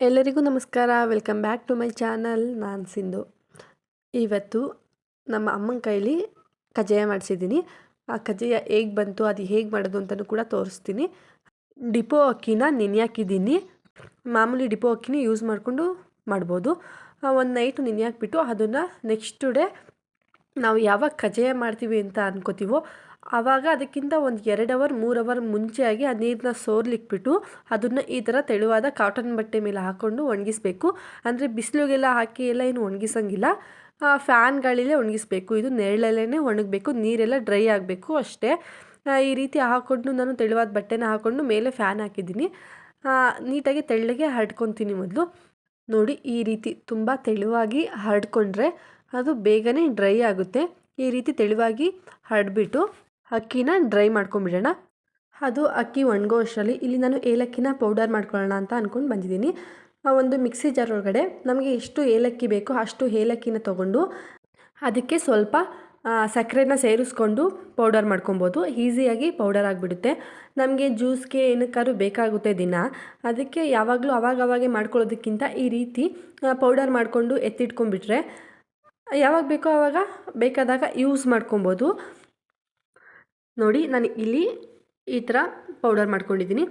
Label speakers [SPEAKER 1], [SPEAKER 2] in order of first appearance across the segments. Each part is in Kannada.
[SPEAKER 1] ಎಲ್ಲರಿಗೂ ನಮಸ್ಕಾರ. Welcome back to my channel. ನಾನು ಸಿಂಧು. ಇವತ್ತು ನಮ್ಮ ಅಮ್ಮನ ಕೈಲಿ ಕಜ್ಜಾಯ ಮಾಡಿಸಿದ್ದೀನಿ. ಆ ಕಜ್ಜಾಯ ಹೇಗೆ ಬಂತು, ಅದು ಹೇಗೆ ಮಾಡೋದು ಅಂತಲೂ ಕೂಡ ತೋರಿಸ್ತೀನಿ. ಡಿಪೋ ಅಕ್ಕಿನ ನೆನೆಯಾಕಿದ್ದೀನಿ. ಮಾಮೂಲಿ ಡಿಪೋ ಅಕ್ಕಿನ ಯೂಸ್ ಮಾಡಿಕೊಂಡು ಮಾಡ್ಬೋದು. ಒಂದು ನೈಟು ನೆನೆಯಾಕ್ಬಿಟ್ಟು ಅದನ್ನು ನೆಕ್ಸ್ಟ್ ಡೇ ನಾವು ಯಾವಾಗ ಕಜ್ಜಾಯ ಮಾಡ್ತೀವಿ ಅಂತ ಅನ್ಕೋತೀವೋ ಆವಾಗ ಅದಕ್ಕಿಂತ ಒಂದು 2 ಅವರ್ 3 ಅವರ್ ಮುಂಚೆಯಾಗಿ ಆ ನೀರನ್ನ ಸೋರ್ಲಿಕ್ಬಿಟ್ಟು ಅದನ್ನು ಈ ಥರ ತೆಳುವಾದ ಕಾಟನ್ ಬಟ್ಟೆ ಮೇಲೆ ಹಾಕ್ಕೊಂಡು ಒಣಗಿಸ್ಬೇಕು. ಅಂದರೆ ಬಿಸಿಲಿಗೆಲ್ಲ ಹಾಕಿ ಎಲ್ಲ ಏನು ಒಣಗಿಸೋಂಗಿಲ್ಲ, ಫ್ಯಾನ್ ಗಾಳಿಲೇ ಒಣಗಿಸ್ಬೇಕು. ಇದು ನೆರಳಲ್ಲೇ ಒಣಗಬೇಕು, ನೀರೆಲ್ಲ ಡ್ರೈ ಆಗಬೇಕು ಅಷ್ಟೇ. ಈ ರೀತಿ ಹಾಕ್ಕೊಂಡು ನಾನು ತೆಳುವಾದ ಬಟ್ಟೆನ ಹಾಕ್ಕೊಂಡು ಮೇಲೆ ಫ್ಯಾನ್ ಹಾಕಿದ್ದೀನಿ. ನೀಟಾಗಿ ತೆಳ್ಳಗೆ ಹರಡ್ಕೊತೀನಿ ಮೊದಲು. ನೋಡಿ, ಈ ರೀತಿ ತುಂಬ ತೆಳುವಾಗಿ ಹರಡ್ಕೊಂಡ್ರೆ ಅದು ಬೇಗನೆ ಡ್ರೈ ಆಗುತ್ತೆ. ಈ ರೀತಿ ತೆಳುವಾಗಿ ಹರಡ್ಬಿಟ್ಟು ಅಕ್ಕಿನ ಡ್ರೈ ಮಾಡ್ಕೊಂಬಿಡೋಣ. ಅದು ಅಕ್ಕಿ ಒಣಗೋ ಅಷ್ಟರಲ್ಲಿ ಇಲ್ಲಿ ನಾನು ಏಲಕ್ಕಿನ ಪೌಡರ್ ಮಾಡ್ಕೊಳ್ಳೋಣ ಅಂತ ಅಂದ್ಕೊಂಡು ಬಂದಿದ್ದೀನಿ. ಒಂದು ಮಿಕ್ಸಿ ಜಾರ್ ಒಳಗಡೆ ನಮಗೆ ಎಷ್ಟು ಏಲಕ್ಕಿ ಬೇಕೋ ಅಷ್ಟು ಏಲಕ್ಕಿನ ತೊಗೊಂಡು ಅದಕ್ಕೆ ಸ್ವಲ್ಪ ಸಕ್ಕರೆನ ಸೇರಿಸ್ಕೊಂಡು ಪೌಡರ್ ಮಾಡ್ಕೊಬೋದು. ಈಸಿಯಾಗಿ ಪೌಡರ್ ಆಗಿಬಿಡುತ್ತೆ. ನಮಗೆ ಜ್ಯೂಸ್ಗೆ ಏನಕ್ಕಾದ್ರೂ ಬೇಕಾಗುತ್ತೆ ದಿನ, ಅದಕ್ಕೆ ಯಾವಾಗಲೂ ಅವಾಗವಾಗೆ ಮಾಡ್ಕೊಳ್ಳೋದಕ್ಕಿಂತ ಈ ರೀತಿ ಪೌಡರ್ ಮಾಡಿಕೊಂಡು ಎತ್ತಿಟ್ಕೊಂಡ್ಬಿಟ್ರೆ ಯಾವಾಗ ಬೇಕೋ ಆವಾಗ ಬೇಕಾದಾಗ ಯೂಸ್ ಮಾಡ್ಕೊಬೋದು. ನೋಡಿ, ನಾನು ಇಲ್ಲಿ ಈ ಥರ ಪೌಡರ್ ಮಾಡ್ಕೊಂಡಿದ್ದೀನಿ.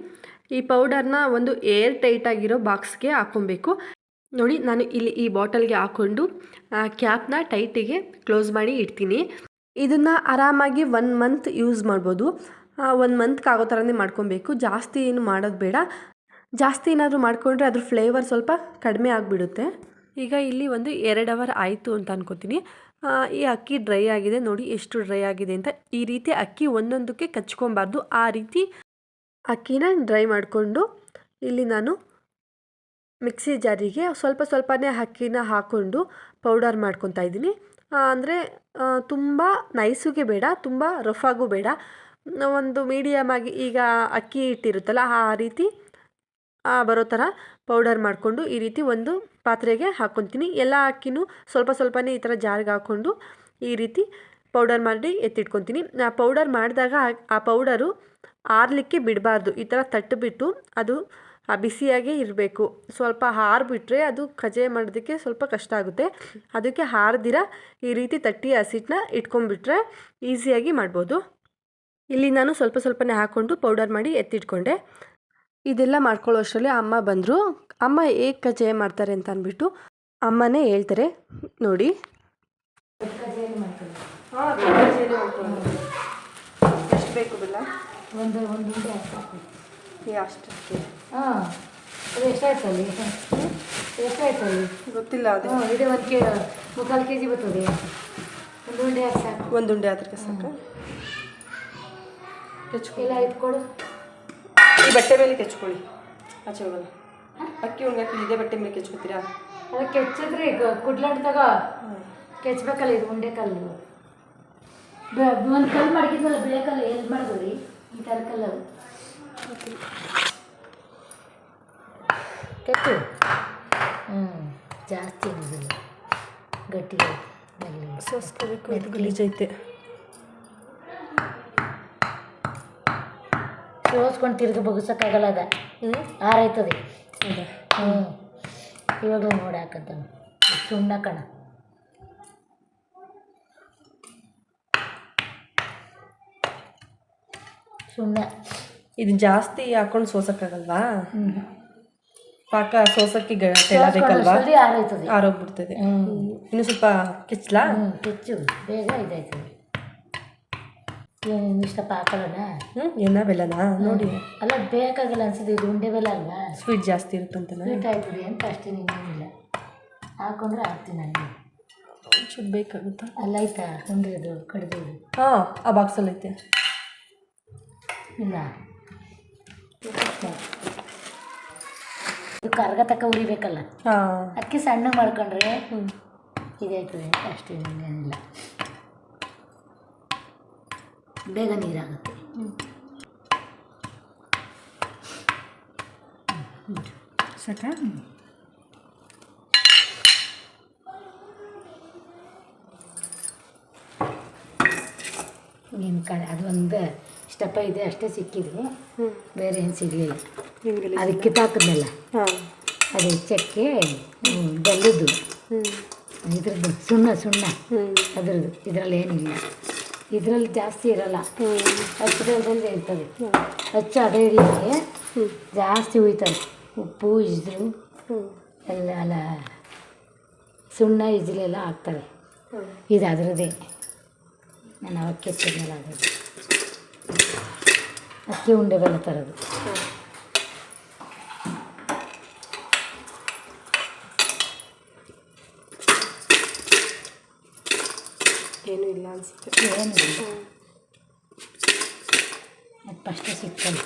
[SPEAKER 1] ಈ ಪೌಡರ್ನ ಒಂದು ಏರ್ ಟೈಟ್ ಆಗಿರೋ ಬಾಕ್ಸ್ಗೆ ಹಾಕ್ಕೊಬೇಕು. ನೋಡಿ, ನಾನು ಇಲ್ಲಿ ಈ ಬಾಟಲ್ಗೆ ಹಾಕ್ಕೊಂಡು ಕ್ಯಾಪ್ನ ಟೈಟಿಗೆ ಕ್ಲೋಸ್ ಮಾಡಿ ಇಡ್ತೀನಿ. ಇದನ್ನು ಆರಾಮಾಗಿ 1 ಮಂತ್ ಯೂಸ್ ಮಾಡ್ಬೋದು. 1 ಮಂತ್ಗೆ ಆಗೋ ಥರನೇ ಮಾಡ್ಕೊಬೇಕು. ಜಾಸ್ತಿ ಏನು ಮಾಡೋದು ಬೇಡ. ಜಾಸ್ತಿ ಏನಾದರೂ ಮಾಡಿಕೊಂಡ್ರೆ ಅದ್ರ ಫ್ಲೇವರ್ ಸ್ವಲ್ಪ ಕಡಿಮೆ ಆಗಿಬಿಡುತ್ತೆ. ಈಗ ಇಲ್ಲಿ ಒಂದು 2 ಅವರ್ ಆಯಿತು ಅಂತ ಅನ್ಕೋತೀನಿ. ಈ ಅಕ್ಕಿ ಡ್ರೈ ಆಗಿದೆ. ನೋಡಿ ಎಷ್ಟು ಡ್ರೈ ಆಗಿದೆ ಅಂತ. ಈ ರೀತಿ ಅಕ್ಕಿ ಒಂದೊಂದಕ್ಕೆ ಕಚ್ಕೊಬಾರ್ದು. ಆ ರೀತಿ ಅಕ್ಕಿನ ಡ್ರೈ ಮಾಡಿಕೊಂಡು ಇಲ್ಲಿ ನಾನು ಮಿಕ್ಸಿ ಜಾರಿಗೆ ಸ್ವಲ್ಪನೇ ಅಕ್ಕಿನ ಹಾಕ್ಕೊಂಡು ಪೌಡರ್ ಮಾಡ್ಕೊತಾ ಇದ್ದೀನಿ. ಅಂದರೆ ತುಂಬ ನೈಸಿಗೆ ಬೇಡ, ತುಂಬ ರಫಾಗೂ ಬೇಡ. ಒಂದು ಮೀಡಿಯಮ್ ಆಗಿ, ಈಗ ಅಕ್ಕಿ ಹಿಟ್ಟಿರುತ್ತಲ್ಲ ಆ ರೀತಿ ಬರೋ ಥರ ಪೌಡರ್ ಮಾಡಿಕೊಂಡು ಈ ರೀತಿ ಒಂದು ಪಾತ್ರೆಗೆ ಹಾಕ್ಕೊತೀನಿ. ಎಲ್ಲ ಅಕ್ಕಿನೂ ಸ್ವಲ್ಪನೇ ಈ ಥರ ಜಾರ್ಗೆ ಹಾಕ್ಕೊಂಡು ಈ ರೀತಿ ಪೌಡರ್ ಮಾಡಿ ಎತ್ತಿಟ್ಕೊತೀನಿ. ಪೌಡರ್ ಮಾಡಿದಾಗ ಆ ಪೌಡರು ಆರಲಿಕ್ಕೆ ಬಿಡಬಾರ್ದು. ಈ ಥರ ತಟ್ಟಿಬಿಟ್ಟು ಅದು ಬಿಸಿಯಾಗೇ ಇರಬೇಕು. ಸ್ವಲ್ಪ ಆರಿಬಿಟ್ರೆ ಅದು ಕಜ್ಜಾಯ ಮಾಡೋದಕ್ಕೆ ಸ್ವಲ್ಪ ಕಷ್ಟ ಆಗುತ್ತೆ. ಅದಕ್ಕೆ ಆರ್ದಿರ ಈ ರೀತಿ ತಟ್ಟಿ ಹಸಿಟ್ಟನ್ನ ಇಟ್ಕೊಂಡ್ಬಿಟ್ರೆ ಈಸಿಯಾಗಿ ಮಾಡ್ಬೋದು. ಇಲ್ಲಿ ನಾನು ಸ್ವಲ್ಪನೇ ಹಾಕ್ಕೊಂಡು ಪೌಡರ್ ಮಾಡಿ ಎತ್ತಿಟ್ಕೊಂಡೆ. ಇದೆಲ್ಲ ಮಾಡ್ಕೊಳ್ಳೋ ಅಷ್ಟರಲ್ಲಿ ಅಮ್ಮ ಬಂದರು. ಅಮ್ಮ ಹೇಗೆ ಕಜ್ಜಾಯ ಮಾಡ್ತಾರೆ ಅಂತ ಅಂದ್ಬಿಟ್ಟು ಅಮ್ಮನೇ ಹೇಳ್ತಾರೆ. ನೋಡಿ, ಎಷ್ಟು ಬೇಕು ಬೆಲ್ಲ?
[SPEAKER 2] ಒಂದು ಉಂಡೆ ಸಾಕು.
[SPEAKER 1] ಅಷ್ಟಕ್ಕೆ
[SPEAKER 2] ಅದು ಎಷ್ಟಾಯ್ತಲ್ಲಿ? ಎಷ್ಟಾಯ್ತಲ್ಲಿ
[SPEAKER 1] ಗೊತ್ತಿಲ್ಲ. ಅದು
[SPEAKER 2] ಇದು 1 ಮುಕ್ಕಾಲು kg ಬರ್ತದೆ. ಒಂದು ಉಂಡೆ ಸಾಕು.
[SPEAKER 1] ಒಂದು ಉಂಡೆ ಅದಕ್ಕೆ ಸಾಕು.
[SPEAKER 2] ಎಲ್ಲ ಇಟ್ಕೊಡು.
[SPEAKER 1] ಈ ಬಟ್ಟೆ ಮೇಲೆ ಕೆಚ್ಕೊಳ್ಳಿ, ಆಚೆ ಹೋಗಲ್ಲ. ಅಕ್ಕಿ ಒಣಗಾಕಿ ಇದೇ ಬಟ್ಟೆ ಮೇಲೆ ಕೆಚ್ಕೊತೀರಾ?
[SPEAKER 2] ಅದು ಕೆಚ್ಚಿದ್ರೆ ಕುಡ್ಲಾಡ್ದಾಗ ಕೆಚ್ಚಬೇಕಲ್ಲ. ಇದು ಉಂಡೆ ಕಲ್ಲು. ಒಂದು ಕಲ್ಲು ಮಾಡಿದ್ವಲ್ಲ, ಬಿಳೆ ಕಲ್ಲು. ಎಲ್ಲಿ ಮಾಡಿದ್ವಿ ರೀ ಈ ಥರ ಕಲ್ಲು? ಕೆಟ್ಟು ಜಾಸ್ತಿ ಏನಿದಿಲ್ಲ, ಗಟ್ಟಿ
[SPEAKER 1] ಸೋಸ್ಕೋಬೇಕು. ಇದು ಗಲೀಜೈತೆ.
[SPEAKER 2] ಸೋಸ್ಕೊಂಡು ತಿರ್ಗಿ ಬಗ್ಸೋಕ್ಕಾಗಲ್ಲ. ಅದ ಆರಾಯ್ತದೆ. ಇವಾಗಲೂ ನೋಡಿ ಹಾಕಂತ ಸುಣ್ಣ ಕಣ. ಸುಣ್ಣ
[SPEAKER 1] ಇದು ಜಾಸ್ತಿ ಹಾಕೊಂಡು ಸೋಸಕ್ಕಾಗಲ್ವಾ? ಪಾಕ ಸೋಸಕ್ಕೆ ಬೇಕಲ್ವಾ?
[SPEAKER 2] ಆರಾಯ್ತದೆ,
[SPEAKER 1] ಆರೋಗ್ಬಿಡ್ತದೆ. ಇನ್ನು ಸ್ವಲ್ಪ ಕೆಚ್ಚಲಾ?
[SPEAKER 2] ಕೆಚ್ಚು ಬೇಗ ಇದಾಯ್ತದೆ. ಇಷ್ಟಪ್ಪ ಹಾಕೊಳ್ಳೋಣ.
[SPEAKER 1] ಎನ್ನ ಬೆಲ್ಲನಾ? ನೋಡಿ,
[SPEAKER 2] ಅಲ್ಲ ಬೇಕಾಗಲ್ಲ ಅನ್ಸುತ್ತೆ. ಇದು ಉಂಡೆ ಬೆಲ್ಲ ಅಲ್ವಾ,
[SPEAKER 1] ಸ್ವೀಟ್ ಜಾಸ್ತಿ ಇರುತ್ತಂತ.
[SPEAKER 2] ಸ್ವೀಟ್ ಆಯ್ತದೆ ಅಂತ ಅಷ್ಟೇ. ಇನ್ನೇನಿಲ್ಲ, ಹಾಕೊಂಡ್ರೆ ಹಾಕ್ತೀನಿ ನನಗೆ.
[SPEAKER 1] ಒಂಚೂರು ಬೇಕಾಗುತ್ತಾ?
[SPEAKER 2] ಅಲ್ಲ ಆಯ್ತಾ ಉಂಡೆ ಅದು ಕಡ್ದು?
[SPEAKER 1] ಹಾಂ, ಆ ಬಾಕ್ಸಲ್ಲಿ ಐತೆ.
[SPEAKER 2] ಇಲ್ಲ, ಇದು ಕರ್ಗ ತಕ್ಕ ಉರಿಬೇಕಲ್ಲ.
[SPEAKER 1] ಹಾಂ,
[SPEAKER 2] ಅಕ್ಕಿ ಸಣ್ಣ ಮಾಡ್ಕೊಂಡ್ರೆ ಇದಾಯ್ತದೆ ಅಂತ ಅಷ್ಟೇ. ಇನ್ನೇನಿಲ್ಲ, ಬೇಗ ನೀರಾಗುತ್ತೆ.
[SPEAKER 1] ಸಾಕಾ?
[SPEAKER 2] ನಿಮ್ಮ ಕಡೆ ಅದು ಒಂದು ಇಷ್ಟಪ್ಪ ಇದೆ ಅಷ್ಟೇ ಸಿಕ್ಕಿದೆ, ಬೇರೆ ಏನು ಸಿಗಲಿಲ್ಲ. ಅದಕ್ಕೆ ಕಿತ್ತಾಕಿದ್ನಲ್ಲ,
[SPEAKER 1] ಹಾಂ,
[SPEAKER 2] ಅದು ಅದು ಚಕ್ಕೆ ಬೆಲ್ಲದ್ದು ಇದ್ರದ್ದು ಸುಣ್ಣ ಅದ್ರದ್ದು ಇದರಲ್ಲಿ ಏನಿಲ್ಲ, ಇದರಲ್ಲಿ ಜಾಸ್ತಿ ಇರಲ್ಲ, ಹಚ್ಚದಲ್ಲಿ ಇರ್ತದೆ. ಹಚ್ಚು ಅದೇ ಹಿಡಿಯೋಕ್ಕೆ ಜಾಸ್ತಿ ಉಯ್ತದೆ. ಉಪ್ಪು ಇಜ್ರು ಎಲ್ಲ ಸುಣ್ಣ ಇಜ್ಲೆಲ್ಲ ಹಾಕ್ತವೆ. ಇದು ಅದರದ್ದೇ, ನಾನು ಅವಕ್ಕೆ ಹೆಚ್ಚಿದ್ನಲ್ಲ ಅದರದ್ದು ಅಕ್ಕಿ ಉಂಡೆ ಬೆಲ್ಲ ತರೋದು.
[SPEAKER 1] ಏನೂ ಇಲ್ಲ ಅನಿಸುತ್ತೆ.
[SPEAKER 2] ಏನಿಲ್ಲ, ಅದು ಫಸ್ಟೇ ಸಿಕ್ಕಲ್ಲ,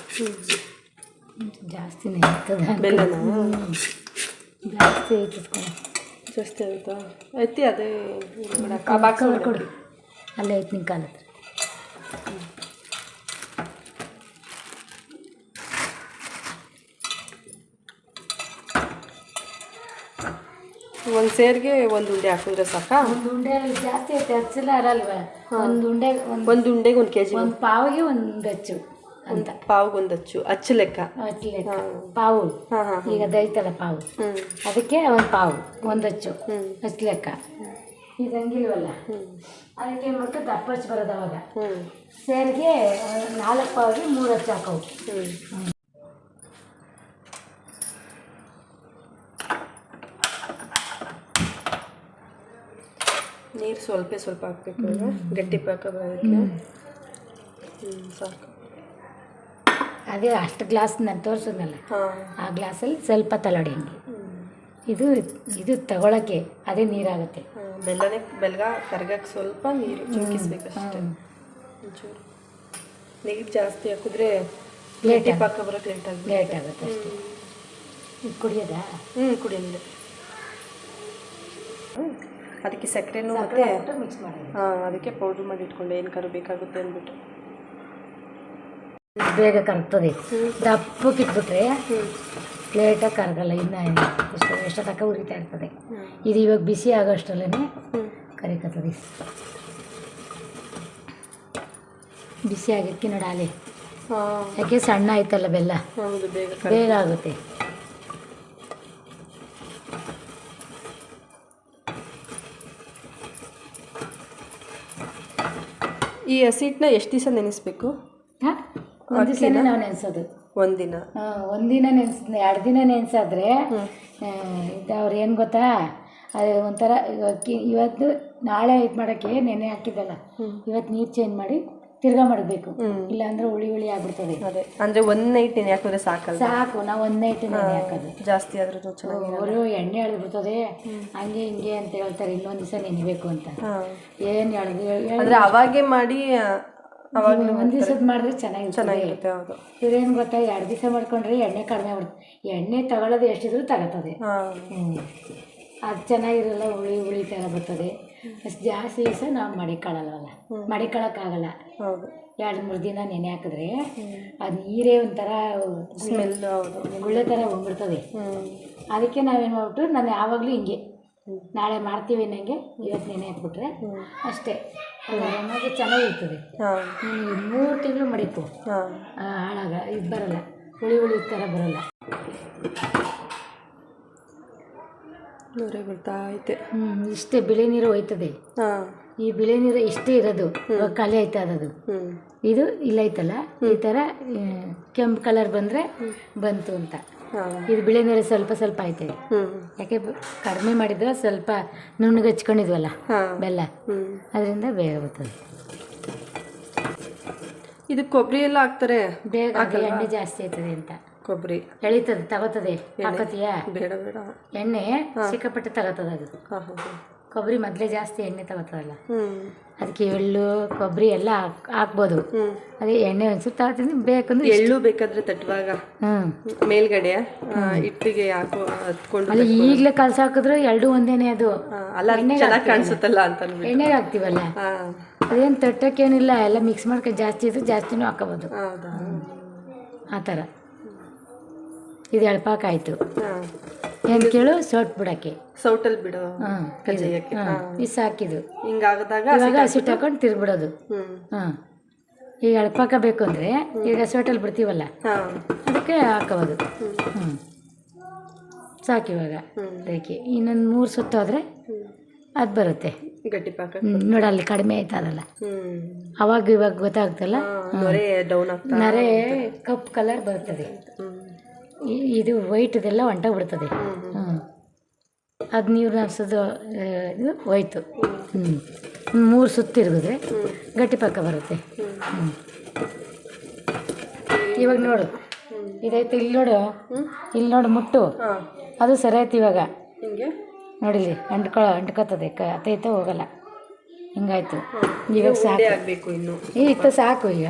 [SPEAKER 2] ಜಾಸ್ತಿನೇ ಇರ್ತದೆ.
[SPEAKER 1] ಬೆಲ್ಲನ
[SPEAKER 2] ಜಾಸ್ತಿ ಐತದ
[SPEAKER 1] ಜಾಸ್ತಿ ಆಗುತ್ತಾ? ಐತಿ ಅದೇ
[SPEAKER 2] ಕೊಡು, ಅಲ್ಲೇ ಐತೆ ನಿನ್ನ ಕಾಲ ಹತ್ರ.
[SPEAKER 1] ಒಂದು ಸೇರಿಗೆ ಒಂದು ಉಂಡೆ ಹಾಕಿದ್ರೆ ಸಾಕಾ?
[SPEAKER 2] ಒಂದು ಉಂಡೆ ಜಾಸ್ತಿ ಐತೆ, ಹಚ್ಚಲ್ಲ ಅರಲ್ವ? ಒಂದು ಉಂಡೆಗೆ
[SPEAKER 1] ಒಂದು ಕೆಜಿ,
[SPEAKER 2] ಒಂದು ಪಾವಿಗೆ ಒಂದು ಹಚ್ಚು ಅಂತ.
[SPEAKER 1] ಪಾವ್ಗೆ ಒಂದು ಅಚ್ಚು ಲೆಕ್ಕ.
[SPEAKER 2] ಪಾವು ಈಗ ದೈತಲ್ಲ ಪಾವು, ಅದಕ್ಕೆ ಒಂದು ಪಾವು ಒಂದು ಹಚ್ಚು ಹಚ್ಚು ಲೆಕ್ಕ. ಇದು ಹಂಗಿಲ್ವಲ್ಲ, ಅದಕ್ಕೆ ಏನು ಮಾಡ್ತು ದಪ್ಪ ಹಚ್ಚು ಬರೋದು. ಅವಾಗ ಸೇರಿಗೆ 4 ಪಾವಿಗೆ 3 ಹಚ್ಚು ಹಾಕವು.
[SPEAKER 1] ನೀರು ಸ್ವಲ್ಪ ಹಾಕ್ಬೇಕು, ಗಟ್ಟಿ ಪಾಕ ಬರೋದಕ್ಕೆ. ಸಾಕು.
[SPEAKER 2] ಅದೇ ಅಷ್ಟು ಗ್ಲಾಸ್ ನಾನು ತೋರಿಸಿದ್ನಲ್ಲ, ಆ ಗ್ಲಾಸಲ್ಲಿ ಸ್ವಲ್ಪ ತಲಾಡಿ ಹಿಂಗೆ. ಇದು ತಗೊಳಕ್ಕೆ ಅದೇ ನೀರಾಗುತ್ತೆ.
[SPEAKER 1] ಬೆಲ್ಲ ಕರ್ಗಕ್ಕೆ ಸ್ವಲ್ಪ ನೀರು ಚುಮ್ಕಿಸ್ಬೇಕು ಅಷ್ಟೇ. ಒಂಚೂರು ನೀರು ಜಾಸ್ತಿ ಹಾಕಿದ್ರೆ ಗಟ್ಟಿ ಪಾಕ ಬರೋಕ್ಕೆ ಲೇಟ್
[SPEAKER 2] ಆಗುತ್ತೆ ಅಷ್ಟೇ. ಇದು ಕುಡಿಯೋದಾ?
[SPEAKER 1] ಕುಡಿಯೋದಿಲ್ಲ. ಅದಕ್ಕೆ ಸಕ್ಕರೆನೂ ಮತ್ತೆ
[SPEAKER 2] ಮಿಕ್ಸ್ ಮಾಡಿ
[SPEAKER 1] ಅದಕ್ಕೆ ಪೌಡ್ರ್ ಮಾಡಿ ಇಟ್ಕೊಂಡೆ, ಏನು ಕರು ಬೇಕಾಗುತ್ತೆ ಅಂದ್ಬಿಟ್ಟು.
[SPEAKER 2] ಬೇಗ ಕರಗ್ತದೆ. ದಪ್ಪಕ್ಕೆ ಇಟ್ಬಿಟ್ರೆ ಲೇಟಾಗಿ ಕರಗಲ್ಲ. ಇನ್ನು ಎಷ್ಟು ತನಕ ಉರಿತಾ ಇರ್ತದೆ. ಇದು ಇವಾಗ ಬಿಸಿ ಆಗೋ ಅಷ್ಟರಲ್ಲೇ ಕರಿಕತ್ತದೆ. ಬಿಸಿ ಆಗಿದ್ದಕ್ಕೆ ನೋಡಿ ಅಲೆ, ಯಾಕೆ ಸಣ್ಣ ಆಯ್ತಲ್ಲ ಬೆಲ್ಲ, ಬೇಗ ಆಗುತ್ತೆ.
[SPEAKER 1] ಈ ಹಸಿಟ್ಟನ್ನ ಎಷ್ಟು ದಿವಸ ನೆನೆಸ್ಬೇಕು?
[SPEAKER 2] ಒಂದು ದಿವಸನೇ ನಾವು ನೆನೆಸೋದು.
[SPEAKER 1] ಒಂದಿನ
[SPEAKER 2] ನೆನೆಸಿದ್ನ 2 ದಿನ ನೆನೆಸಾದ್ರೆ ಇದು ಅವ್ರು ಏನು ಗೊತ್ತಾ, ಅದು ಒಂಥರ ಅಕ್ಕಿ ಇವತ್ತು ನಾಳೆ ಇದು ಮಾಡೋಕ್ಕೆ ನೆನೆ ಹಾಕಿದ್ದಲ್ಲ, ಇವತ್ತು ನೀರು ಚೇಂಜ್ ಮಾಡಿ ತಿರ್ಗಾ ಮಾಡಬೇಕು. ಇಲ್ಲಾಂದ್ರೆ ಹುಳಿ ಆಗ್ಬಿಡ್ತದೆ.
[SPEAKER 1] ಅದೇ ಅಂದರೆ 1 ನೈಟ್ ನೆನೆ ಹಾಕಿದ್ರೆ ಸಾಕು. ನಾವು
[SPEAKER 2] 1 ನೈಟ್ ನೆನೆ ಹಾಕೋದು.
[SPEAKER 1] ಜಾಸ್ತಿ ಆದ್ರೂ ಚೆನ್ನಾಗಿ
[SPEAKER 2] ಅವರು ಎಣ್ಣೆ ಎಳೆದ್ಬಿಡ್ತದೆ ಹಂಗೆ ಹಿಂಗೆ ಅಂತ ಹೇಳ್ತಾರೆ. ಇನ್ನೊಂದು ದಿವಸ ನೆನೆಬೇಕು ಅಂತ. ಏನು
[SPEAKER 1] ಅಂದರೆ ಅವಾಗೇ ಮಾಡಿ ಅವಾಗ
[SPEAKER 2] ಒಂದು ದಿವಸದ ಮಾಡಿದ್ರೆ
[SPEAKER 1] ಚೆನ್ನಾಗಿರುತ್ತೆ. ಹೌದು.
[SPEAKER 2] ಇವ್ರೇನು ಗೊತ್ತಾ, 2 ದಿವಸ ಮಾಡ್ಕೊಂಡ್ರೆ ಎಣ್ಣೆ ಕಡಿಮೆ ಬಿಡುತ್ತೆ. ಎಣ್ಣೆ ತಗೊಳ್ಳೋದು ಎಷ್ಟಿದ್ರು ತಗೋತದೆ. ಅದು ಚೆನ್ನಾಗಿರಲ್ಲ, ಹುಳಿ ಥರ ಬರ್ತದೆ. ಅಷ್ಟು ಜಾಸ್ತಿ ದಿವಸ ನಾವು ಮಡಿಕೊಳ್ಳಲ್ವಲ್ಲ, ಮಡಿಕೊಳ್ಳೋಕ್ಕಾಗಲ್ಲ. 2-3 ದಿನ ನೆನೆ ಹಾಕಿದ್ರೆ ಅದು ನೀರೇ ಒಂಥರ
[SPEAKER 1] ಸ್ಮೆಲ್
[SPEAKER 2] ಗುಳ್ಳೆ ಥರ ಬಂದ್ಬಿಡ್ತದೆ. ಅದಕ್ಕೆ ನಾವೇನು ಮಾಡ್ಬಿಟ್ಟು, ನಾನು ಯಾವಾಗಲೂ ಹಿಂಗೆ ನಾಳೆ ಮಾಡ್ತೀವಿ ನನಗೆ ಇವತ್ತು ನೆನೆ ಹಾಕ್ಬಿಟ್ರೆ ಅಷ್ಟೇ, ಅದು ಚೆನ್ನಾಗಿರ್ತದೆ. 3 ತಿಂಗಳು ಮಡಿಕು ಹಾಳಾಗ ಇದು ಬರಲ್ಲ, ಹುಳಿ ಥರ ಬರಲ್ಲ.
[SPEAKER 1] ಗೊತ್ತಾಯ್ತೆ.
[SPEAKER 2] ಇಷ್ಟೇ ಬಿಳಿ ನೀರು ಹೋಯ್ತದೆ. ಈ ಬಿಳಿ ನೀರು ಇಷ್ಟೇ ಇರೋದು, ಖಾಲಿ ಆಯ್ತಾ ಅದು. ಇದು ಇಲ್ಲ ಐತಲ್ಲ, ಈ ಥರ ಕೆಂಪು ಕಲರ್ ಬಂದರೆ ಬಂತು ಅಂತ. ಇದು ಬಿಳಿ ನೀರು ಸ್ವಲ್ಪ ಆಯ್ತದೆ. ಯಾಕೆ ಕಡಿಮೆ ಮಾಡಿದ್ರೆ ಸ್ವಲ್ಪ ನುಣ್ಣಗೆ ಹಚ್ಕೊಂಡಿದ್ವಲ್ಲ ಬೆಲ್ಲ, ಅದರಿಂದ ಬೇಗ ಬರ್ತದೆ.
[SPEAKER 1] ಇದು ಕೊಬ್ಬರಿ ಎಲ್ಲ ಹಾಕ್ತಾರೆ
[SPEAKER 2] ಬೇಗ, ಎಣ್ಣೆ ಜಾಸ್ತಿ ಆಯ್ತದೆ ಅಂತ.
[SPEAKER 1] ಕೊಬ್ಬರಿ
[SPEAKER 2] ಎಳಿತದೆ, ತಗೋತದೆ. ಹಾಕೋತೀಯಾ?
[SPEAKER 1] ಬೇಡ
[SPEAKER 2] ಎಣ್ಣೆ ಸಿಕ್ಕಾಪಟ್ಟೆ ತಗೋತದೆ ಅದು. ಕೊಬ್ಬರಿ ಮೊದಲೇ ಜಾಸ್ತಿ ಎಣ್ಣೆ ತಗೋತದಲ್ಲ, ಅದಕ್ಕೆ ಎಳ್ಳು ಕೊಬ್ಬರಿ ಎಲ್ಲ ಹಾಕ್ಬೋದು. ಅದೇ ಎಣ್ಣೆ ಒಂದ್ಸಲ ತಗೋತೀನಿ. ಬೇಕಂದ್ರೆ
[SPEAKER 1] ಎಳ್ಳು ಬೇಕಾದ್ರೆ ತಟ್ಟುವಾಗ ಮೇಲ್ಗಡೆ ಇಟ್ಟಿಗೆ ಹತ್ಕೊಂಡು
[SPEAKER 2] ಅಲ್ಲಿ ಈಗಲೇ ಕಲಸಿ ಹಾಕಿದ್ರು ಎರಡು ಒಂದೇನೆ. ಅದು
[SPEAKER 1] ಚೆನ್ನಾಗಿ ಕಾಣಿಸುತ್ತಲ್ಲ ಅಂತ
[SPEAKER 2] ಎಣ್ಣೆಗೆ ಹಾಕ್ತೀವಲ್ಲ, ಅದೇನು ತಟ್ಟಕ್ಕೇನಿಲ್ಲ, ಎಲ್ಲ ಮಿಕ್ಸ್ ಮಾಡ್ಕೊಂಡು ಜಾಸ್ತಿ ಇದ್ರೆ ಜಾಸ್ತಿನೂ ಹಾಕೋಬೋದು. ಆ ಥರ ಇದು ಎಳ್ಪಾಕಾಯ್ತು. ಏನು ಕೇಳು, ಸೌಟ್ ಬಿಡೋಕ್ಕೆ,
[SPEAKER 1] ಸೌಟಲ್ಲಿ ಬಿಡೋ ಕಜ್ಜಾಯಕ್ಕೆ
[SPEAKER 2] ಇಸ್ ಹಾಕಿದ್ದು.
[SPEAKER 1] ಹಿಂಗಾಗದಾಗ
[SPEAKER 2] ಇವಾಗ ಹಸಿಟ್ಟು ಹಾಕೊಂಡು ತಿರ್ಬಿಡೋದು. ಈಗ ಎಳ್ಪಾಕ ಬೇಕು ಅಂದರೆ ಈಗ ಸೌಟಲ್ಲಿ ಬಿಡ್ತೀವಲ್ಲ, ಅದಕ್ಕೆ ಹಾಕೋದು. ಸಾಕು ಇವಾಗ ಅದಕ್ಕೆ ಇನ್ನೊಂದು 3 ಸುತ್ತು ಹೋದರೆ ಅದು ಬರುತ್ತೆ.
[SPEAKER 1] ಗಟ್ಟಿ ಪಾಕ
[SPEAKER 2] ನೋಡಿ ಅಲ್ಲಿ ಕಡಿಮೆ ಆಯ್ತದಲ್ಲ, ಅವಾಗ ಇವಾಗ ಗೊತ್ತಾಗ್ತಲ್ಲ,
[SPEAKER 1] ಡೌನ್ ಆಗ್ತಾ
[SPEAKER 2] ನರೆ ಕಪ್ ಕಲರ್ ಬರ್ತದೆ. ಇದು ವೈಟ್ದೆಲ್ಲ ಹೊಂಟೋಗ್ಬಿಡ್ತದೆ. ಅದು ನೀರು ಹಾಕ್ಸೋದು ಇದು ಹೋಯ್ತು. 3 ಸುತ್ತು ತಿರುಗಿದ್ರೆ ಗಟ್ಟಿ ಪಾಕ ಬರುತ್ತೆ. ಇವಾಗ ನೋಡು ಇದಾಯ್ತು. ಇಲ್ಲಿ ನೋಡು ಮುಟ್ಟು, ಅದು ಸರಿ ಆಯ್ತು ಇವಾಗ. ನೋಡಿಲಿ ಅಂಟ್ಕೋತದೆ, ಅತೈತ ಹೋಗಲ್ಲ. ಹಿಂಗಾಯ್ತು. ಇವಾಗ ಸಾಕು, ಇತ್ತ ಸಾಕು. ಈಗ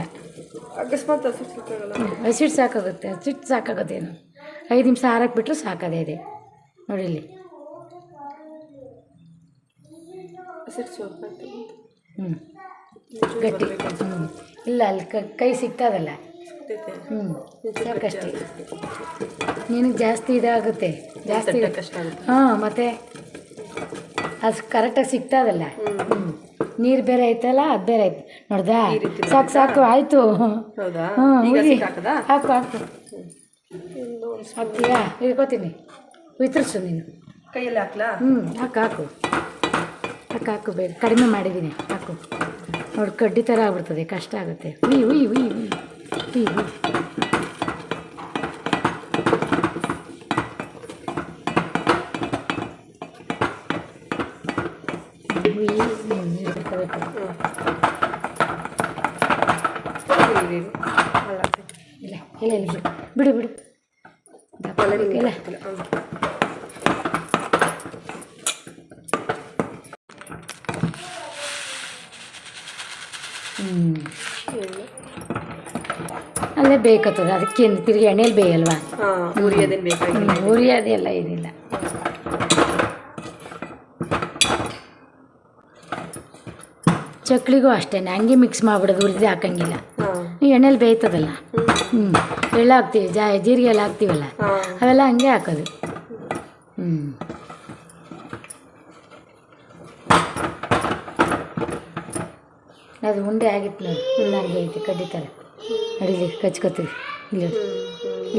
[SPEAKER 2] ಹಸಿಟ್ಟು ಸಾಕಾಗುತ್ತೆ, ಹಸಿಟ್ಟು ಸಾಕಾಗೋದೇನು 5 ನಿಮಿಷ ಆರಕ್ಕೆ ಬಿಟ್ಟರು ಸಾಕದೇ ಇದೆ. ನೋಡಿಲಿ ಗಟ್ಟಿ. ಇಲ್ಲ ಅಲ್ಲಿ ಕೈ ಸಿಗ್ತದಲ್ಲ, ಸಾಕಷ್ಟೇ. ನಿನಗೆ ಜಾಸ್ತಿ ಇದಾಗುತ್ತೆ, ಜಾಸ್ತಿ ಮತ್ತೆ ಅದು ಕರೆಕ್ಟಾಗಿ ಸಿಗ್ತದಲ್ಲ. ನೀರು ಬೇರೆ ಐತಲ್ಲ, ಅದು ಬೇರೆ ಐತೆ. ನೋಡ್ದಾ, ಸಾಕು ಆಯಿತು. ಹಾಕು ಹಾಕ್ತೀಯಾ? ಇಟ್ಕೋತೀನಿ, ವಿತರಿಸು ನೀನು.
[SPEAKER 1] ಕೈಯಲ್ಲಿ ಹಾಕ್ಲಾ?
[SPEAKER 2] ಹಾಕು ಬೇಗ. ಕಡಿಮೆ ಮಾಡಿದ್ದೀನಿ, ಹಾಕು. ನೋಡಿ ಕಡ್ಡಿ ಥರ ಆಗ್ಬಿಡ್ತದೆ, ಕಷ್ಟ ಆಗುತ್ತೆ. ಉಯ್ ಉಯ್ ಉಯ್ ಉಯ್ ಉಯ್ ಉಯ್. ಇಲ್ಲ ಬಿಡು ಇಲ್ಲ. ಅಲ್ಲೇ ಬೇಕತ್ತದ, ಅದಕ್ಕೆ ತಿರುಗಿ ಎಣ್ಣೆಲಿ ಬೇಯಲ್ವಾ? ಉರಿಯೋದೆಲ್ಲ ಏನಿಲ್ಲ. ಚಕ್ಲಿಗೂ ಅಷ್ಟೇ ಹಂಗೆ ಮಿಕ್ಸ್ ಮಾಡಿಬಿಡೋದು, ಉಳಿದು ಹಾಕಂಗಿಲ್ಲ. ಎಣ್ಣೆಲಿ ಬೇಯ್ತದಲ್ಲ. ಎಳ್ಳು ಹಾಕ್ತೀವಿ, ಜೀರಿಗೆ ಎಲ್ಲ ಹಾಕ್ತೀವಲ್ಲ, ಅವೆಲ್ಲ ಹಂಗೆ ಹಾಕೋದು. ಅದು ಉಂಡೆ ಆಗಿತ್ತು ನೋಡಿ, ನನಗೆ ಐತೆ ಕಡ್ಡಿ ಥರ. ಅಡಿಲಿ ಕಚ್ಕೋತೀವಿ. ಇಲ್ಲ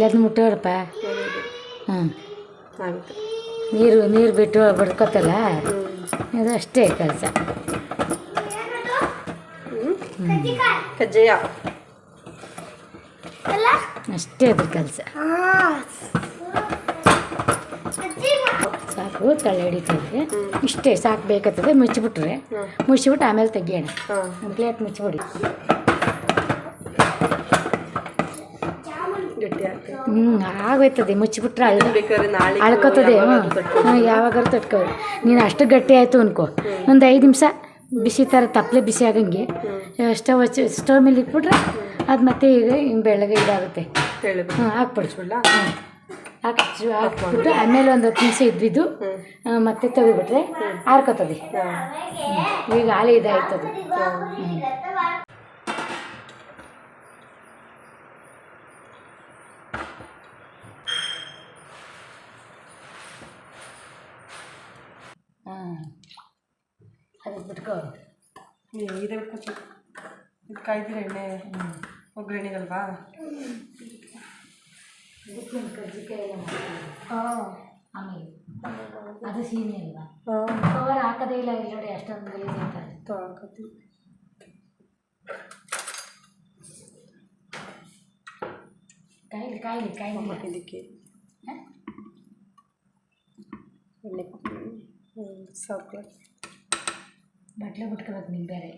[SPEAKER 2] ಅದನ್ನ ಮುಟ್ಟೋರಪ್ಪ. ನೀರು ಬಿಟ್ಟು ಬಡ್ಕೊತಲ್ಲ, ಅದು ಅಷ್ಟೇ ಕೆಲಸ.
[SPEAKER 1] ಕಜ್ಜಾಯ
[SPEAKER 2] ಅಷ್ಟೇ ಅದ್ರ ಕೆಲಸ. ಸಾಕು, ತಲೆ ಹಿಡಿತದೆ. ಇಷ್ಟೇ ಸಾಕು, ಬೇಕತ್ತದೆ. ಮುಚ್ಚಿಬಿಟ್ಟು ಆಮೇಲೆ ತೆಗಿಯೋಣ. ಪ್ಲೇಟ್ ಮುಚ್ಚಿಬಿಡಿ. ಆಗೋಯ್ತದೆ. ಮುಚ್ಚಿಬಿಟ್ರೆ ಅಳ್ಕೋತದೆ. ಯಾವಾಗಾರು ತಟ್ಕೋದು. ನೀನು ಅಷ್ಟು ಗಟ್ಟಿ ಆಯಿತು ಅನ್ಕೋ, ಒಂದು 5 ನಿಮಿಷ ಬಿಸಿ ಥರ ತಪ್ಪಲೆ ಬಿಸಿ ಆಗಂಗೆ ಸ್ಟವ್ ಮೇಲೆ ಇಟ್ಬಿಟ್ರೆ ಅದು ಮತ್ತೆ ಈಗ ಹಿಂಗೆ ಬೆಳ್ಳಗೆ ಇದಾಗುತ್ತೆ. ಹಾಕ್ಬಿಡ್ಸಲ್ಲ, ಹಾಕ್ಬಿಟ್ಟು ಆಮೇಲೆ ಒಂದು 10 ನಿಮಿಷ ಇದ್ದಿದ್ದು ಮತ್ತೆ ತೆಗಿಬಿಟ್ರೆ ಆರ್ಕೋತದೆ. ಈಗ ಹಾಲೆ ಇದಾಯ್ತದೆ. ಅದಕ್ಕೆ ಬಿಟ್ಕೋ.
[SPEAKER 1] ಇದೆ ಕಾಯ್ದಿರ ಎಣ್ಣೆ ಒಗ್ಗರಣೆಗಲ್ವಾ?
[SPEAKER 2] ಆಮೇಲೆ ಅದು ಸೀನಿ ಅಲ್ವಾ? ಕವರ್ ಹಾಕೋದೇ ಇಲ್ಲ. ಇಲ್ಲಿ ನೋಡಿ ಅಷ್ಟೊಂದು ಗಲೀಜು ಅಂತಾರೆ. ಕಾಯಿಲಿ
[SPEAKER 1] ಇದಕ್ಕೆ ಎಣ್ಣೆ ಸಾಕು.
[SPEAKER 2] ಬಟ್ಲೆ ಬಿಟ್ಕೋಬೇಕು ನೀವು ಬೇರೆ.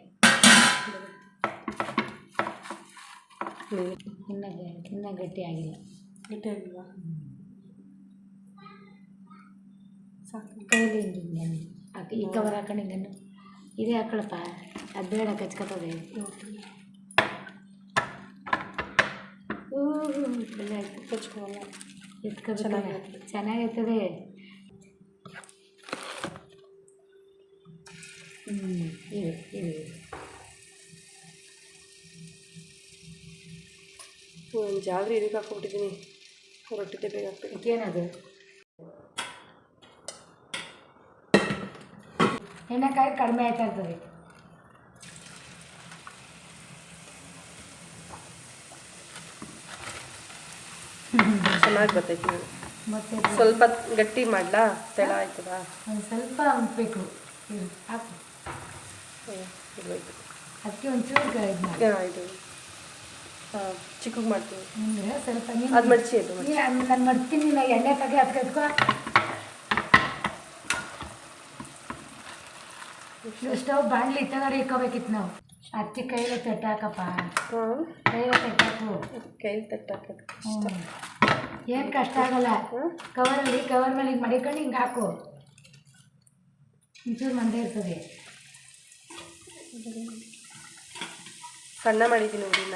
[SPEAKER 2] ಇನ್ನೂ ಗಟ್ಟಿ ಆಗಿಲ್ಲ. ಸಾಕು. ಕೈಲಿ ಹಿಂಗೆ ಹಾಕಿ ಈ ಕವರ್ ಹಾಕೊಂಡು ಹಿಂಗನ್ನು ಇದೇ ಹಾಕೊಳಪ್ಪ. ಅದು ಬೇಡ, ಕಚ್ಕೊತದೆ.
[SPEAKER 1] ಕಚ್ಕೊಳ್ಳಲ್ಲ,
[SPEAKER 2] ಚೆನ್ನಾಗೈತದೆ.
[SPEAKER 1] ಜಾವ್ರಿ ಇದಕ್ಕೆ ಹಾಕ್ಬಿಟ್ಟಿದ್ದೀನಿ. ರೊಟ್ಟಿ ಬೇಗ ಹಾಕ್ತೀನಿ.
[SPEAKER 2] ಏನದು ಎಣ್ಣೆಕಾಯಿ ಕಡಿಮೆ ಆಯ್ತಾ ಇರ್ತದೆ.
[SPEAKER 1] ಚೆನ್ನಾಗಿ ಬರ್ತೈತಿ.
[SPEAKER 2] ಮತ್ತೆ
[SPEAKER 1] ಸ್ವಲ್ಪ ಗಟ್ಟಿ ಮಾಡಲಾ? ತೆಳ ಆಯ್ತದ?
[SPEAKER 2] ಒಂದು ಸ್ವಲ್ಪ ಉಂಟಬೇಕು ಹಾಕು.
[SPEAKER 1] ಇರಬೇಕು.
[SPEAKER 2] ಅದಕ್ಕೆ ಒಂಚೂರು ಇದು ಮಾಡಿ.
[SPEAKER 1] ಇದು ಚಿಕ್ಕಗೆ ಮಾಡ್ತೀವಿ
[SPEAKER 2] ಅಂದರೆ ಸ್ವಲ್ಪ
[SPEAKER 1] ಅದು ಮಡ್ಚಿ ಅದು
[SPEAKER 2] ನಾನು ಮಾಡ್ತೀನಿ. ನಾ ಎಣ್ಣೆ ತೆಗೆ ಅದಕ್ಕೋ ಸ್ಟವ್ ಬಾಣಲಿ ತಗಡೆ ಇಕ್ಕೋಬೇಕಿತ್ತು ನಾವು. ಅಕ್ಕಿ ಕೈಲೇ ತಟ್ಟಾಕಪ್ಪ, ಕೈಲೇ ತಟ್ಟಾಕು.
[SPEAKER 1] ಕೈಲಿ ತಟ್ಟಾಕಕ್ಕೆ
[SPEAKER 2] ಏನು ಕಷ್ಟ ಆಗಲ್ಲ. ಕವರ್ ಮೇಲೆ ಹಿಂಗೆ ಮಡಿಕೊಂಡು ಹಿಂಗೆ ಹಾಕು. ಒಂಚೂರು ಮಂದೆ ಇರ್ತದೆ.
[SPEAKER 1] ಸಣ್ಣ ಮಾಡಿದ್ದೀನಿ ಉರಿನ.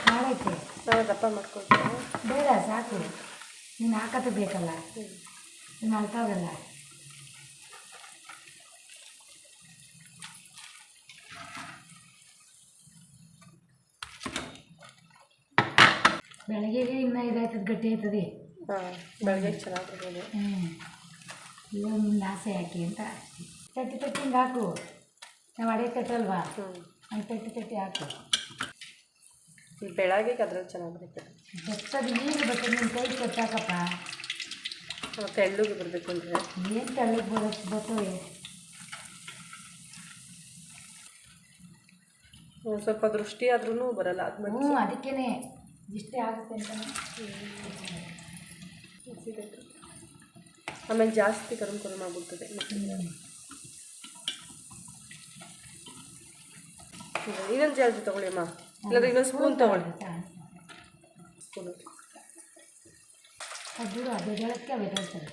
[SPEAKER 2] ಮಾಡೈತೆ
[SPEAKER 1] ನಾವು ದಪ್ಪ ಮಾಡ್ಕೊಳ್ತೀವಿ.
[SPEAKER 2] ಬೇಡ ಸಾಕು. ನೀನು ಹಾಕತ್ತೆ ಬೇಕಲ್ಲ, ನೀನು ಅಳ್ತಾವಲ್ಲ. ಬೆಳಗ್ಗೆಗೆ ಇನ್ನೂ ಇದಾಯ್ತದೆ, ಗಟ್ಟಿ ಆಯ್ತದೆ.
[SPEAKER 1] ಬೆಳಗ್ಗೆ ಚೆನ್ನಾಗಿರ್ಬೋದು.
[SPEAKER 2] ಇವೊಂದು ಆಸೆ ಹಾಕಿ ಅಂತ ತಟ್ಟಿ ಹಿಂಗೆ ಹಾಕು. ನಾವು ಅಡೆ ತಟ್ಟಲ್ವಾ, ಹಂಗೆ ತಟ್ಟಿ ಹಾಕು.
[SPEAKER 1] ಬೆಳಗ್ಗೆ ಅದ್ರಲ್ಲಿ ಚೆನ್ನಾಗಿರುತ್ತೆ.
[SPEAKER 2] ಬೆಟ್ಟದು ನೀರು ಬರ್ತದೆ, ನಿನ್ನ ಕೈ ತಟ್ಟಾಕಪ್ಪ.
[SPEAKER 1] ತೆಳ್ಳಗೆ ಬರಬೇಕು ಅಂದರೆ
[SPEAKER 2] ಏನು ತೆಳ್ಳಗೆ ಬರ್ತವೆ.
[SPEAKER 1] ಸ್ವಲ್ಪ ದೃಷ್ಟಿ ಆದ್ರೂ ಬರಲ್ಲ ಅದು.
[SPEAKER 2] ಅದಕ್ಕೇನೆ ಇಷ್ಟೇ ಆಗುತ್ತೆ ಅಂತ.
[SPEAKER 1] ಆಮೇಲೆ ಜಾಸ್ತಿ ಕರುಮ್ ಆಗ್ಬಿಡ್ತದೆ. ಇನ್ನೊಂದು ಜಾಸ್ತಿ ತಗೊಳ್ಳಿ ಅಮ್ಮ, ಇಲ್ಲಾಂದ್ರೆ ಇನ್ನೊಂದು ಸ್ಪೂನ್ ತಗೊಳ್ಳಿ. ಸ್ಪೂನು
[SPEAKER 2] ಅದು ಬೆಳಕ್ಕೆ ಬೆಳ್ತಾರೆ.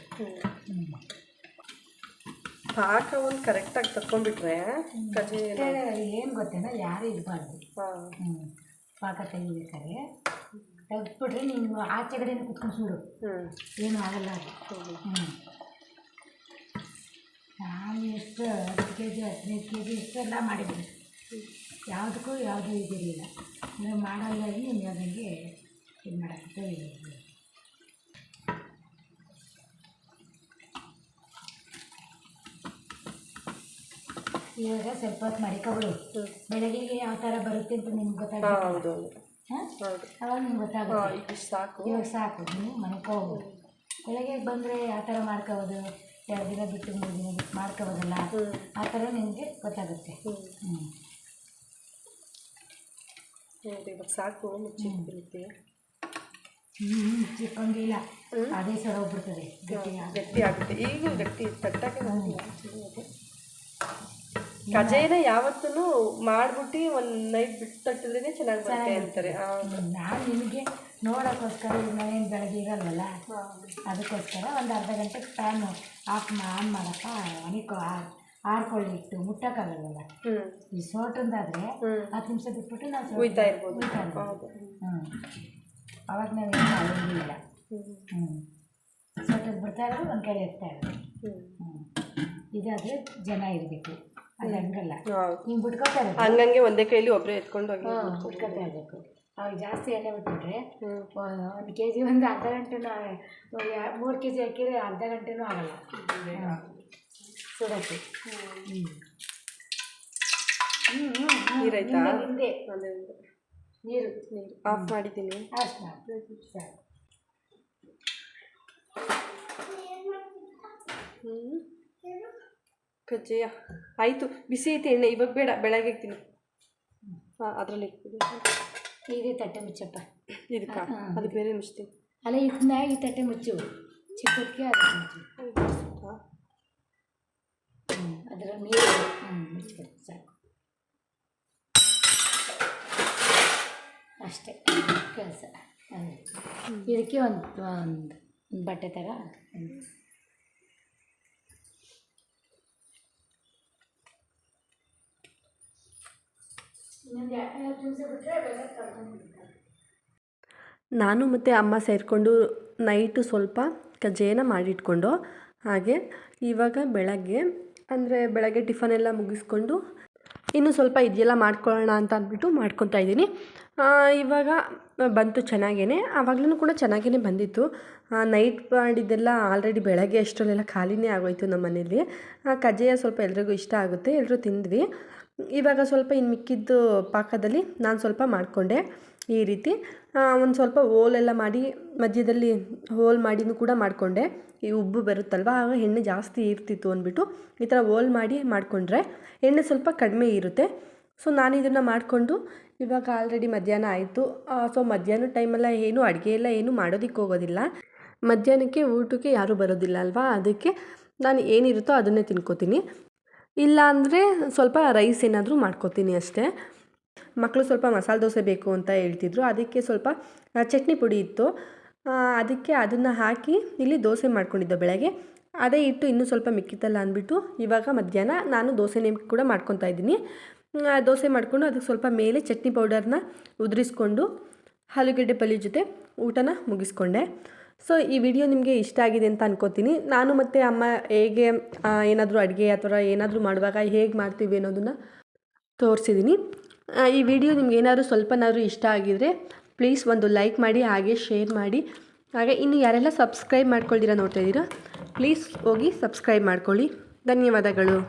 [SPEAKER 1] ಪಾಕ ಒಂದು ಕರೆಕ್ಟಾಗಿ ತಕ್ಕೊಂಡ್ಬಿಟ್ರೆ ಕಜೆ
[SPEAKER 2] ಏನು ಗೊತ್ತೇನ, ಯಾರು ಇರಬಾರ್ದು. ಪಾಕ ತೆಗಿಬೇಕಾದ್ರೆ ತೆಗೆದ್ಬಿಟ್ರೆ ನೀನು ಆಚೆ ಕಡೆನೇ ಕುತ್ಕೊಂಡು ಸುಡು, ಏನು ಆಗಲ್ಲ ಅದು. ನಾನು ಎಷ್ಟು 10 kg 15 kg ಇಷ್ಟೆಲ್ಲ ಮಾಡಿದ್ದೀನಿ. ಯಾವುದಕ್ಕೂ ಯಾವುದೂ ಇದಿರಲಿಲ್ಲ. ನೀವು ಮಾಡಲ್ಲ ನೀನು ಅದಕ್ಕೆ ಇದು ಮಾಡೋಕ್ಕೆ. ಇವಾಗ ಸ್ವಲ್ಪ ಹೊತ್ತು ಮಡಿಕೊಬಿಡು. ಬೆಳಗ್ಗೆಗೆ ಯಾವ ಥರ ಬರುತ್ತೆ ಅಂತ ನಿಮ್ಗೆ ಗೊತ್ತಾಗುತ್ತೆ. ಅವಾಗ ನಿಮ್ಗೆ ಗೊತ್ತಾಗುತ್ತೆ. ಇವಾಗ ಸಾಕು, ನೀವು ಮನ್ಕೋಬೋದು. ಬೆಳಗ್ಗೆ ಬಂದರೆ ಯಾವ ಥರ ಮಾಡ್ಕೋಬೋದು, 2 ದಿನ ಬಿಟ್ಟು 3 ದಿನ ಬಿಟ್ಟು ಮಾಡ್ಕೋಬೋದಲ್ಲ, ಆ ಥರ ನಿಮಗೆ ಗೊತ್ತಾಗುತ್ತೆ.
[SPEAKER 1] ಇವಾಗ ಸಾಕು, ಮುಚ್ಚಿರುತ್ತೆ.
[SPEAKER 2] ಚಿಕ್ಕಂಗಿಲ್ಲ, ಅದೇ ಸರ ಹೋಗ್ಬಿಡ್ತದೆ,
[SPEAKER 1] ಗಟ್ಟಿ ಆಗುತ್ತೆ. ಈಗ ಗಟ್ಟಿ ತಟ್ಟಕ್ಕೆ ಕಜೇನ ಯಾವತ್ತೂ ಮಾಡ್ಬಿಟ್ಟು ಒಂದು ನೈಟ್ ಬಿಟ್ಟು ತಟ್ಟಿದ್ರೆ ಚೆನ್ನಾಗಿ ಬರುತ್ತೆ ಅಂತಾರೆ.
[SPEAKER 2] ನಾನು ನಿಮಗೆ ನೋಡೋಕ್ಕೋಸ್ಕರ ನಾನೇನು ಬೆಳಗ್ಗೆ ಇರಲ್ವಲ್ಲ, ಅದಕ್ಕೋಸ್ಕರ ಒಂದು ಅರ್ಧ ಗಂಟೆ ಫ್ಯಾನ್ ಆನ್ ಮಾಡಪ್ಪ, ಆರ್ಕೊಳ್ಳಿ ಇಟ್ಟು ಮುಟ್ಟಕ್ಕಾಗಲ್ವಲ್ಲ. ಈ ಸೋಟಂದಾದರೆ 10 ನಿಮಿಷ ಬಿಟ್ಬಿಟ್ಟು ನಾವು
[SPEAKER 1] ಉಯ್ತಾ ಇರ್ಬೋದು.
[SPEAKER 2] ಅವಾಗ ನಾವೇನು ಮಾಡೋಂಗಿಲ್ಲ. ಸೋಟದ್ದು ಬಿಡ್ತಾ ಇರೋದು ಒಂದು ಕಡೆ ಇರ್ತಾ ಇರೋದು. ಇದಾದರೆ ಜನ ಇರಬೇಕು, ಅದು ಹಂಗಲ್ಲ. ಹಿಂಗೆ ಬಿಟ್ಕೊತಾ ಇರೋದು
[SPEAKER 1] ಹಂಗಂಗೆ ಒಂದೇ ಕೈಲಿ ಒಬ್ಬರೇ ಎತ್ಕೊಂಡು
[SPEAKER 2] ಬಿಟ್ಕೊತಾ ಇರಬೇಕು. ಅವಾಗ ಜಾಸ್ತಿ ಎಣ್ಣೆ ಬಿಟ್ಬಿಟ್ರೆ 1 kg ಒಂದು ಅರ್ಧ ಗಂಟೆನೂ 3 kg ಹಾಕಿದ್ರೆ ಅರ್ಧ ಗಂಟೆನೂ ಆಗಲ್ಲ ಸುಡೋಕ್ಕೆ.
[SPEAKER 1] ನೀರಾಯ್ತಾ?
[SPEAKER 2] ಹಿಂದೆ ನೀರು
[SPEAKER 1] ಆಫ್ ಮಾಡಿದ್ದೀನಿ.
[SPEAKER 2] ಅಷ್ಟು ಸಾಕು.
[SPEAKER 1] ಕಜ್ಜಾಯ ಆಯಿತು. ಬಿಸಿ ಐತೆ ಎಣ್ಣೆ, ಇವಾಗ ಬೇಡ, ಬೆಳಗ್ಗೆ ಇಕ್ತೀನಿ. ಅದರಲ್ಲಿ
[SPEAKER 2] ಇದೇ ತಟ್ಟೆ ಮುಚ್ಚಪ್ಪ.
[SPEAKER 1] ಇದಕ್ಕೆ ಅದು ಬೇರೆ ಮುಚ್ತೀನಿ.
[SPEAKER 2] ಅಲ್ಲ, ಇದನ್ನ ಈ ತಟ್ಟೆ ಮುಚ್ಚು, ಚಿಕ್ಕದಕ್ಕೆ ಅದಕ್ಕೆ ಮುಚ್ಚು. ಅದರ ನೀರು ಮುಚ್ಚಬೇಕು, ಸಾಕು. ಅಷ್ಟೇ ಕೆಲಸ. ಇದಕ್ಕೆ ಒಂದು ಬಟ್ಟೆ ಥರ
[SPEAKER 1] ನಾನು ಮತ್ತು ಅಮ್ಮ ಸೇರಿಕೊಂಡು ನೈಟು ಸ್ವಲ್ಪ ಕಜ್ಜಾಯನ ಮಾಡಿಟ್ಕೊಂಡು, ಹಾಗೆ ಇವಾಗ ಬೆಳಗ್ಗೆ ಟಿಫನ್ ಎಲ್ಲ ಮುಗಿಸ್ಕೊಂಡು ಇನ್ನೂ ಸ್ವಲ್ಪ ಇದೆಲ್ಲ ಮಾಡ್ಕೊಳ್ಳೋಣ ಅಂತ ಅಂದ್ಬಿಟ್ಟು ಮಾಡ್ಕೊತಾ ಇದ್ದೀನಿ. ಇವಾಗ ಬಂತು ಚೆನ್ನಾಗೇ, ಆವಾಗಲೂ ಕೂಡ ಚೆನ್ನಾಗೇ ಬಂದಿತ್ತು. ನೈಟ್ ಮಾಡಿದ್ದೆಲ್ಲ ಆಲ್ರೆಡಿ ಬೆಳಗ್ಗೆ ಅಷ್ಟರಲ್ಲೆಲ್ಲ ಖಾಲಿನೇ ಆಗೋಯ್ತು ನಮ್ಮ ಮನೇಲಿ. ಕಜ್ಜಾಯ ಸ್ವಲ್ಪ ಎಲ್ರಿಗೂ ಇಷ್ಟ ಆಗುತ್ತೆ, ಎಲ್ಲರೂ ತಿಂದ್ವಿ. ಇವಾಗ ಸ್ವಲ್ಪ ಇನ್ನು ಮಿಕ್ಕಿದ್ದು ಪಾಕದಲ್ಲಿ ನಾನು ಸ್ವಲ್ಪ ಮಾಡಿಕೊಂಡೆ. ಈ ರೀತಿ ಒಂದು ಸ್ವಲ್ಪ ಹೋಲೆಲ್ಲ ಮಾಡಿ ಮಧ್ಯದಲ್ಲಿ ಹೋಲ್ ಮಾಡಿನೂ ಕೂಡ ಮಾಡಿಕೊಂಡೆ. ಈ ಉಬ್ಬು ಬರುತ್ತಲ್ವ ಆಗ ಎಣ್ಣೆ ಜಾಸ್ತಿ ಇರ್ತಿತ್ತು ಅಂದ್ಬಿಟ್ಟು ಈ ಥರ ಹೋಲ್ ಮಾಡಿ ಮಾಡಿಕೊಂಡ್ರೆ ಎಣ್ಣೆ ಸ್ವಲ್ಪ ಕಡಿಮೆ ಇರುತ್ತೆ. ಸೊ ನಾನು ಇದನ್ನು ಮಾಡಿಕೊಂಡು ಇವಾಗ ಆಲ್ರೆಡಿ ಮಧ್ಯಾಹ್ನ ಆಯಿತು. ಸೊ ಮಧ್ಯಾಹ್ನ ಟೈಮೆಲ್ಲ ಏನು ಅಡುಗೆ ಎಲ್ಲ ಏನು ಮಾಡೋದಕ್ಕೆ ಹೋಗೋದಿಲ್ಲ. ಮಧ್ಯಾಹ್ನಕ್ಕೆ ಊಟಕ್ಕೆ ಯಾರೂ ಬರೋದಿಲ್ಲ ಅಲ್ವಾ, ಅದಕ್ಕೆ ನಾನು ಏನಿರುತ್ತೋ ಅದನ್ನೇ ತಿನ್ಕೋತೀನಿ. ಇಲ್ಲ ಅಂದರೆ ಸ್ವಲ್ಪ ರೈಸ್ ಏನಾದರೂ ಮಾಡ್ಕೋತೀನಿ ಅಷ್ಟೇ. ಮಕ್ಕಳು ಸ್ವಲ್ಪ ಮಸಾಲೆ ದೋಸೆ ಬೇಕು ಅಂತ ಹೇಳ್ತಿದ್ರು, ಅದಕ್ಕೆ ಸ್ವಲ್ಪ ಚಟ್ನಿ ಪುಡಿ ಇತ್ತು, ಅದಕ್ಕೆ ಅದನ್ನು ಹಾಕಿ ಇಲ್ಲಿ ದೋಸೆ ಮಾಡ್ಕೊಂಡಿದ್ದೆ ಬೆಳಗ್ಗೆ. ಅದೇ ಹಿಟ್ಟು ಇನ್ನೂ ಸ್ವಲ್ಪ ಮಿಕ್ಕಿತ್ತಲ್ಲ ಅಂದ್ಬಿಟ್ಟು ಇವಾಗ ಮಧ್ಯಾಹ್ನ ನಾನು ದೋಸೆನೇ ಕೂಡ ಮಾಡ್ಕೊತಾ ಇದ್ದೀನಿ. ದೋಸೆ ಮಾಡಿಕೊಂಡು ಅದಕ್ಕೆ ಸ್ವಲ್ಪ ಮೇಲೆ ಚಟ್ನಿ ಪೌಡರ್ನ ಉದುರಿಸ್ಕೊಂಡು ಆಲೂಗಡ್ಡೆ ಪಲ್ಯ ಜೊತೆ ಊಟನ ಮುಗಿಸ್ಕೊಂಡೆ. ಸೊ ಈ ವಿಡಿಯೋ ನಿಮಗೆ ಇಷ್ಟ ಆಗಿದೆ ಅಂತ ಅನ್ಕೋತೀನಿ. ನಾನು ಮತ್ತು ಅಮ್ಮ ಹೇಗೆ ಏನಾದರೂ ಅಡುಗೆ ಅಥವಾ ಏನಾದರೂ ಮಾಡುವಾಗ ಹೇಗೆ ಮಾಡ್ತೀವಿ ಅನ್ನೋದನ್ನು ತೋರಿಸಿದ್ದೀನಿ. ಈ ವಿಡಿಯೋ ನಿಮ್ಗೆ ಏನಾದರೂ ಸ್ವಲ್ಪನಾದರೂ ಇಷ್ಟ ಆಗಿದರೆ ಪ್ಲೀಸ್ ಒಂದು ಲೈಕ್ ಮಾಡಿ, ಹಾಗೆ ಶೇರ್ ಮಾಡಿ. ಹಾಗೆ ಇನ್ನು ಯಾರೆಲ್ಲ ಸಬ್ಸ್ಕ್ರೈಬ್ ಮಾಡ್ಕೊಳ್ದಿರ ನೋಡ್ತಾ ಇದ್ದೀರಾ ಪ್ಲೀಸ್ ಹೋಗಿ ಸಬ್ಸ್ಕ್ರೈಬ್ ಮಾಡ್ಕೊಳ್ಳಿ. ಧನ್ಯವಾದಗಳು.